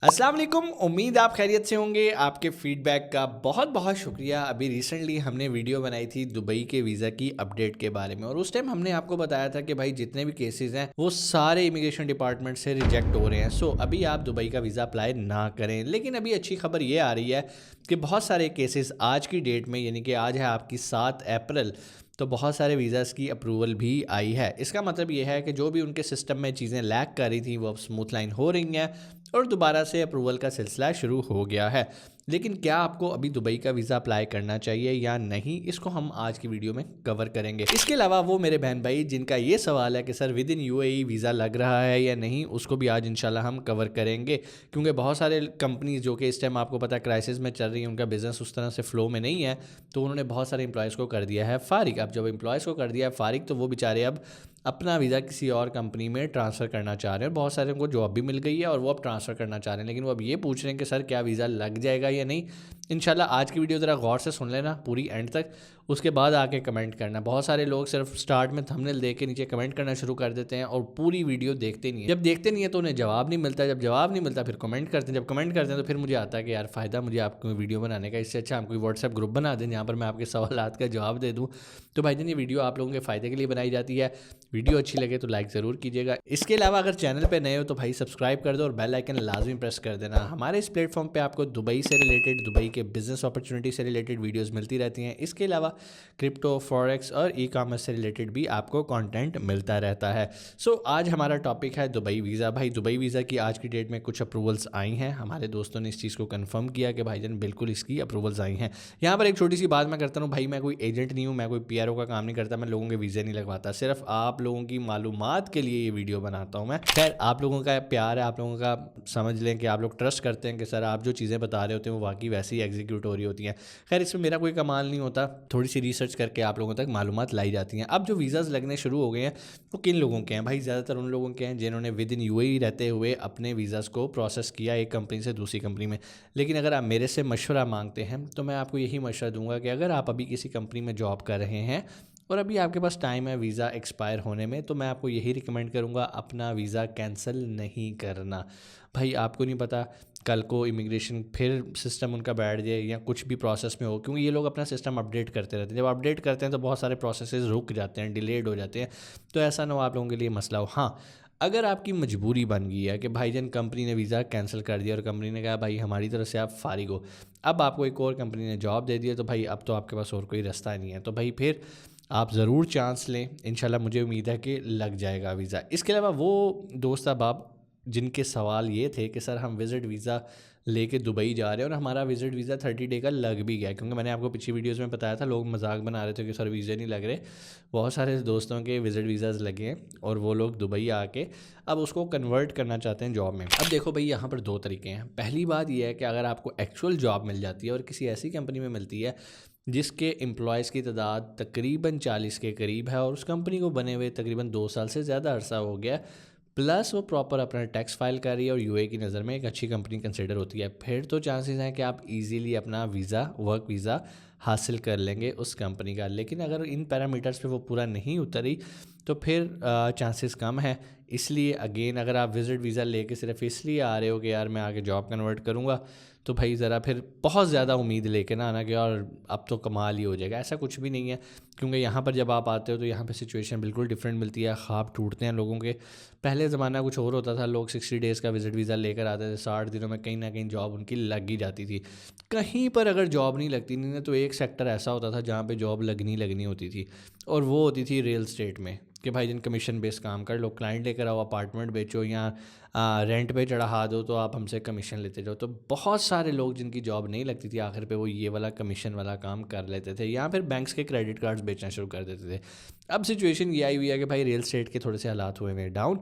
अस्सलाम वालेकुम। उम्मीद आप खैरियत से होंगे। आपके फीडबैक का बहुत बहुत शुक्रिया। अभी रिसेंटली हमने वीडियो बनाई थी दुबई के वीज़ा की अपडेट के बारे में, और उस टाइम हमने आपको बताया था कि भाई जितने भी केसेस हैं वो सारे इमिग्रेशन डिपार्टमेंट से रिजेक्ट हो रहे हैं। सो अभी आप दुबई का वीज़ा अप्लाई ना करें। लेकिन अभी अच्छी खबर ये आ रही है कि बहुत सारे केसेस आज की डेट में, यानी कि आज है आपकी 7 अप्रैल, तो बहुत सारे वीज़ाज़ की अप्रूवल भी आई है। इसका मतलब ये है कि जो भी उनके सिस्टम में चीज़ें लैग कर रही थी वो अब स्मूथ लाइन हो रही हैं और दोबारा से अप्रूवल का सिलसिला शुरू हो गया है। लेकिन क्या आपको अभी दुबई का वीज़ा अप्लाई करना चाहिए या नहीं, इसको हम आज की वीडियो में कवर करेंगे। इसके अलावा वो मेरे बहन भाई जिनका ये सवाल है कि sir with in UAE visa लग रहा है या नहीं, उसको भी आज इंशाल्लाह हम कवर करेंगे। क्योंकि बहुत सारे कंपनीज जो कि इस टाइम आपको पता है क्राइसिस में चल रही है, उनका बिजनेस उस तरह से फ्लो में नहीं है, तो उन्होंने बहुत सारे एम्प्लॉयज़ को कर दिया है फारिग। अब जब एम्प्लॉयज़ को कर दिया है फारिग, तो वो बेचारे अब अपना वीज़ा किसी और कंपनी में ट्रांसफ़र करना चाह रहे हैं। बहुत सारे को जॉब भी मिल गई है और वो अब ट्रांसफ़र करना चाह रहे हैं, लेकिन वो अब ये पूछ रहे हैं कि सर क्या वीज़ा लग जाएगा या नहीं। इंशाल्लाह आज की वीडियो ज़रा गौर से सुन लेना पूरी एंड तक, उसके बाद आके कमेंट करना। बहुत सारे लोग सिर्फ स्टार्ट में थंबनेल देख के नीचे कमेंट करना शुरू कर देते हैं और पूरी वीडियो देखते नहीं है। जब देखते नहीं है तो उन्हें जवाब नहीं मिलता, जब जवाब नहीं मिलता फिर कमेंट करते हैं, जब कमेंट करते हैं तो फिर मुझे आता है कि यार फ़ायदा मुझे आपको वीडियो बनाने का, इससे अच्छा हम कोई व्हाट्सएप ग्रुप बना दें जहाँ पर मैं आपके सवालात का जवाब दे दूँ। तो भाईजान ये वीडियो आप लोगों के फ़ायदे के लिए बनाई जाती है। वीडियो अच्छी लगे तो लाइक ज़रूर कीजिएगा। इसके अलावा अगर चैनल पे नए हो तो भाई सब्सक्राइब कर दो और बेल आइकन लाजमी प्रेस कर देना। हमारे इस प्लेटफॉर्म पे आपको दुबई से रिलेटेड, दुबई के बिजनेस अपॉर्चुनिटी से रिलेटेड वीडियोस मिलती रहती हैं। इसके अलावा क्रिप्टो, फॉरेक्स और ई कॉमर्स से रिलेटेड भी आपको कंटेंट मिलता रहता है। सो आज हमारा टॉपिक है दुबई वीज़ा। भाई दुबई वीज़ा की आज की डेट में कुछ अप्रूवल्स आई हैं। हमारे दोस्तों ने इस चीज़ को कन्फर्म किया कि भाईजान बिल्कुल इसकी अप्रूवल्स आई हैं। यहाँ पर एक छोटी सी बात मैं करता हूँ भाई, मैं कोई एजेंट नहीं हूँ, मैं कोई पीआरओ का काम नहीं करता, मैं लोगों के वीज़े नहीं लगवाता। सिर्फ आप लोगों की मालूमात के लिए ये वीडियो बनाता हूँ मैं। खैर आप लोगों का प्यार है, आप लोगों का समझ लें कि आप लोग ट्रस्ट करते हैं कि सर आप जो चीज़ें बता रहे होते हैं वो वाकई वैसे ही एग्जीक्यूट हो रही होती हैं। खैर इसमें मेरा कोई कमाल नहीं होता, थोड़ी सी रिसर्च करके आप लोगों तक मालूमात लाई जाती हैं। अब जो वीज़ाज़ लगने शुरू हो गए हैं वो किन लोगों के हैं भाई? ज़्यादातर उन लोगों के हैं जिन्होंने विद इन यूएई रहते हुए अपने वीज़ाज़ को प्रोसेस किया एक कंपनी से दूसरी कंपनी में। लेकिन अगर आप मेरे से मशवरा मांगते हैं तो मैं आपको यही मशवरा दूंगा कि अगर आप अभी किसी कंपनी में जॉब कर रहे हैं और अभी आपके पास टाइम है वीज़ा एक्सपायर होने में, तो मैं आपको यही रिकमेंड करूँगा अपना वीज़ा कैंसिल नहीं करना। भाई आपको नहीं पता कल को इमिग्रेशन फिर सिस्टम उनका बैठ जाए या कुछ भी प्रोसेस में हो, क्योंकि ये लोग अपना सिस्टम अपडेट करते रहते हैं। जब अपडेट करते हैं तो बहुत सारे प्रोसेसेस रुक जाते हैं, डिलेड हो जाते हैं। तो ऐसा ना हो आप लोगों के लिए मसला हो। हाँ, अगर आपकी मजबूरी बन गई है कि भाईजान कंपनी ने वीज़ा कैंसिल कर दिया और कंपनी ने कहा भाई हमारी तरफ से आप फारिग हो, अब आपको एक और कंपनी ने जॉब दे दिया, तो भाई अब तो आपके पास और कोई रास्ता नहीं है। तो भाई फिर आप ज़रूर चांस लें, इंशाल्लाह मुझे उम्मीद है कि लग जाएगा वीज़ा। इसके अलावा वो दोस्त अहबाब जिनके सवाल ये थे कि सर हम विज़िट वीज़ा लेके दुबई जा रहे हैं और हमारा विज़िट वीज़ा 30 डे का लग भी गया, क्योंकि मैंने आपको पिछली वीडियोस में बताया था लोग मजाक बना रहे थे कि सर वीज़े नहीं लग रहे। बहुत सारे दोस्तों के विज़िट वीज़ाज़ लगे हैं और वो लोग दुबई आके अब उसको कन्वर्ट करना चाहते हैं जॉब में। अब देखो भाई यहाँ पर दो तरीके हैं। पहली बात ये है कि अगर आपको एक्चुअल जॉब मिल जाती है और किसी ऐसी कंपनी में मिलती है जिसके एम्प्लॉयज़ की तादाद तकरीबन 40 के करीब है और उस कंपनी को बने हुए तकरीबन 2 साल से ज़्यादा अरसा हो गया, प्लस वो प्रॉपर अपना टैक्स फाइल कर रही है और यूए की नज़र में एक अच्छी कंपनी कंसिडर होती है, फिर तो चांसेस हैं कि आप इजीली अपना वीज़ा, वर्क वीज़ा हासिल कर लेंगे उस कंपनी का। लेकिन अगर इन पैरामीटर्स पे वो पूरा नहीं उतरी तो फिर चांसेस कम है। इसलिए अगेन अगर आप विज़िट वीज़ा लेके सिर्फ इसलिए आ रहे हो कि यार मैं आगे जॉब कन्वर्ट करूँगा, तो भाई ज़रा फिर बहुत ज़्यादा उम्मीद लेके ना आना कि और अब तो कमाल ही हो जाएगा, ऐसा कुछ भी नहीं है। क्योंकि यहाँ पर जब आप आते हो तो यहाँ पे सिचुएशन बिल्कुल डिफरेंट मिलती है, ख्वाब टूटते हैं लोगों के। पहले ज़माना कुछ और होता था, लोग 60 डेज़ का विज़िट वीज़ा लेकर आते थे, 60 दिनों में कहीं ना कहीं जॉब उनकी लग ही जाती थी। कहीं पर अगर जॉब नहीं लगती नहीं ना, तो एक सेक्टर ऐसा होता था जहाँ पे जॉब लगनी होती थी, और वो होती थी रियल स्टेट में कि भाई जिन कमीशन बेस काम कर लो, क्लाइंट लेकर आओ, अपार्टमेंट बेचो या रेंट पे चढ़ा दो तो आप हमसे कमीशन लेते जाओ। तो बहुत सारे लोग जिनकी जॉब नहीं लगती थी आखिर पे वो ये वाला कमीशन वाला काम कर लेते थे या फिर बैंक्स के क्रेडिट कार्ड्स बेचना शुरू कर देते थे। अब सिचुएशन ये आई हुई है कि भाई रियल स्टेट के थोड़े से हालात हुए हैं डाउन,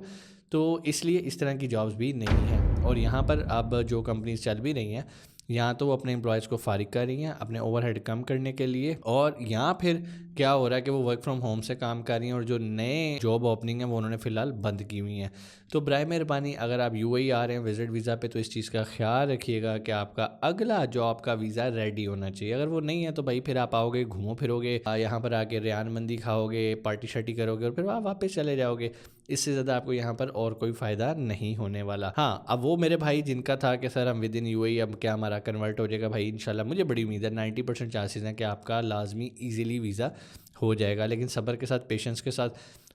तो इसलिए इस तरह की जॉब्स भी नहीं हैं। और यहाँ पर अब जो कंपनीज चल भी रही हैं, यहाँ तो वो अपने एम्प्लॉयज़ को फारिग कर रही हैं अपने ओवरहेड कम करने के लिए, और यहाँ फिर क्या हो रहा है कि वो वर्क फ्रॉम होम से काम कर रही हैं और जो नए जॉब ओपनिंग है वो उन्होंने फ़िलहाल बंद की हुई हैं। तो बराए मेहरबानी अगर आप यूएई आ रहे हैं विज़िट वीज़ा पे तो इस चीज़ का ख्याल रखिएगा कि आपका अगला जो आपका वीज़ा रेडी होना चाहिए। अगर वो नहीं है तो भाई फिर आप आओगे, घूमो फिरोगे, यहाँ पर आके रेयान मंदी खाओगे, पार्टी शार्टी करोगे और फिर आप वापस चले जाओगे। इससे ज़्यादा आपको यहाँ पर और कोई फ़ायदा नहीं होने वाला। हाँ, अब वो मेरे भाई जिनका था कि सर हम विद इन यूएई अब क्या हमारा कन्वर्ट हो जाएगा, भाई इंशाल्लाह मुझे बड़ी उम्मीद है 90% चांसेस हैं कि आपका लाजमी ईज़िली वीज़ा हो जाएगा, लेकिन सब्र के साथ, पेशेंस के साथ।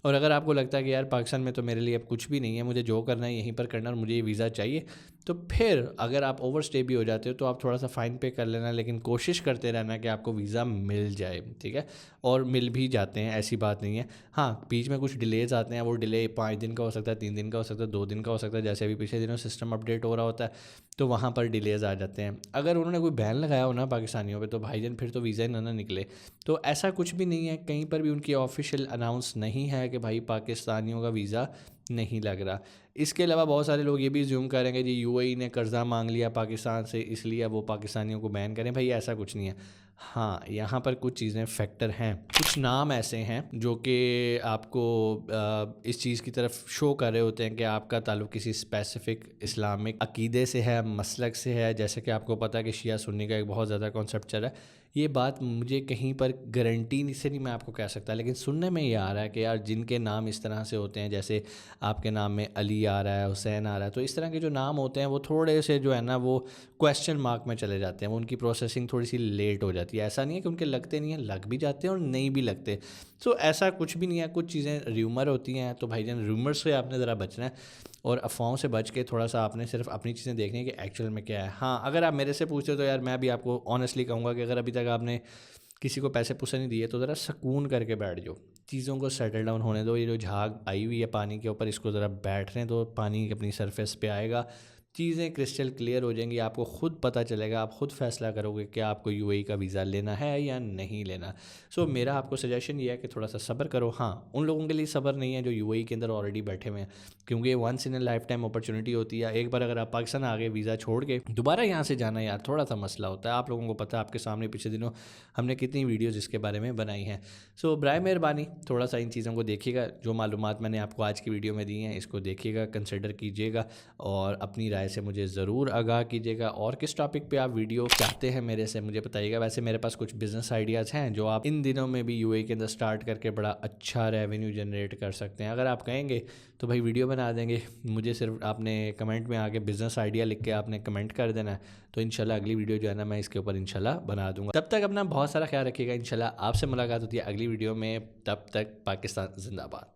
और अगर आपको लगता है कि यार पाकिस्तान में तो मेरे लिए अब कुछ भी नहीं है, मुझे जो करना है यहीं पर करना और मुझे ये वीज़ा चाहिए, तो फिर अगर आप ओवर स्टे भी हो जाते हो तो आप थोड़ा सा फ़ाइन पे कर लेना, लेकिन कोशिश करते रहना कि आपको वीज़ा मिल जाए, ठीक है। और मिल भी जाते हैं, ऐसी बात नहीं है। हाँ, बीच में कुछ डिलेज़ आते हैं, वो डिले 5 दिन का हो सकता है, 3 दिन का हो सकता है, 2 दिन का हो सकता है, जैसे अभी पिछले दिनों सिस्टम अपडेट हो रहा होता है तो वहाँ पर डिलेज़ आ जाते हैं। अगर उन्होंने कोई बैन लगाया हो ना पाकिस्तानियों पे तो भाईजान फिर तो वीज़ा ही ना निकले। तो ऐसा कुछ भी नहीं है, कहीं पर भी उनकी ऑफिशियल अनाउंस नहीं है कि भाई पाकिस्तानियों का वीज़ा नहीं लग रहा। इसके अलावा बहुत सारे लोग ये भी ज़्यूम करेंगे जी यूएई ने कर्ज़ा मांग लिया पाकिस्तान से इसलिए अब वो पाकिस्तानियों को बैन करें, भाई ऐसा कुछ नहीं है। हाँ, यहाँ पर कुछ चीज़ें फैक्टर हैं, कुछ नाम ऐसे हैं जो कि आपको इस चीज़ की तरफ शो कर रहे होते हैं कि आपका ताल्लुक़ किसी स्पेसिफ़िक इस्लामिक अकीदे से है, मसलक से है। जैसे कि आपको पता है कि शिया सुन्नी का एक बहुत ज़्यादा कॉन्सेप्ट चला है। ये बात मुझे कहीं पर गारंटी से नहीं मैं आपको कह सकता, लेकिन सुनने में ये आ रहा है कि यार जिनके नाम इस तरह से होते हैं, जैसे आपके नाम में अली आ रहा है, हुसैन आ रहा है, तो इस तरह के जो नाम होते हैं वो थोड़े से जो है ना वो क्वेश्चन मार्क में चले जाते हैं, वो उनकी प्रोसेसिंग थोड़ी सी लेट हो जाती है। ऐसा नहीं है कि उनके लगते नहीं हैं, लग भी जाते हैं और नहीं भी लगते। तो ऐसा कुछ भी नहीं है, कुछ चीज़ें र्यूमर होती हैं, तो भाईजान र्यूमर से आपने ज़रा बचना है और अफ़वाहों से बच के थोड़ा सा आपने सिर्फ अपनी चीज़ें देखनी है कि एक्चुअल में क्या है। हाँ, अगर आप मेरे से पूछते हो तो यार मैं भी आपको ऑनेस्टली कहूँगा कि अगर अभी तक आपने किसी को पैसे पुसे नहीं दिए तो ज़रा सुकून करके बैठ जाओ, चीज़ों को सेटल डाउन होने दो। ये जो झाग आई हुई है पानी के ऊपर इसको ज़रा बैठने दो, पानी अपनी सरफेस पे आएगा, चीज़ें क्रिस्टल क्लियर हो जाएंगी, आपको खुद पता चलेगा, आप खुद फैसला करोगे कि आपको यूएई का वीज़ा लेना है या नहीं लेना। सो मेरा आपको सजेशन ये है कि थोड़ा सा सब्र करो। हाँ, उन लोगों के लिए सब्र नहीं है जो यूएई के अंदर ऑलरेडी बैठे हुए हैं, क्योंकि ये once in a lifetime opportunity होती है। एक बार अगर आप पाकिस्तान आ गए वीज़ा छोड़ के दोबारा यहाँ से जाना यार थोड़ा सा मसला होता है। आप लोगों को पता है, आपके सामने पिछले दिनों हमने कितनी वीडियोज़ इसके बारे में बनाई हैं। सो बराए मेहरबानी थोड़ा सा इन चीज़ों को देखिएगा, जो मालूमात मैंने आपको आज की वीडियो में दी हैं इसको देखिएगा, कंसिडर कीजिएगा और अपनी राय से मुझे ज़रूर आगाह कीजिएगा। और किस टॉपिक पे आप वीडियो चाहते हैं मेरे से मुझे बताइएगा। वैसे मेरे पास कुछ बिजनेस आइडियाज़ हैं जो आप इन दिनों में भी यूएई के अंदर स्टार्ट करके बड़ा अच्छा रेवेन्यू जनरेट कर सकते हैं। अगर आप कहेंगे तो भाई वीडियो बना देंगे, मुझे सिर्फ आपने कमेंट में आके बिज़नेस आइडिया लिख के आपने कमेंट कर देना है, तो इंशाल्लाह अगली वीडियो जो है ना मैं इसके ऊपर इंशाल्लाह बना दूंगा। तब तक अपना बहुत सारा ख्याल रखिएगा, इंशाल्लाह आपसे मुलाकात होती है अगली वीडियो में। तब तक पाकिस्तान जिंदाबाद।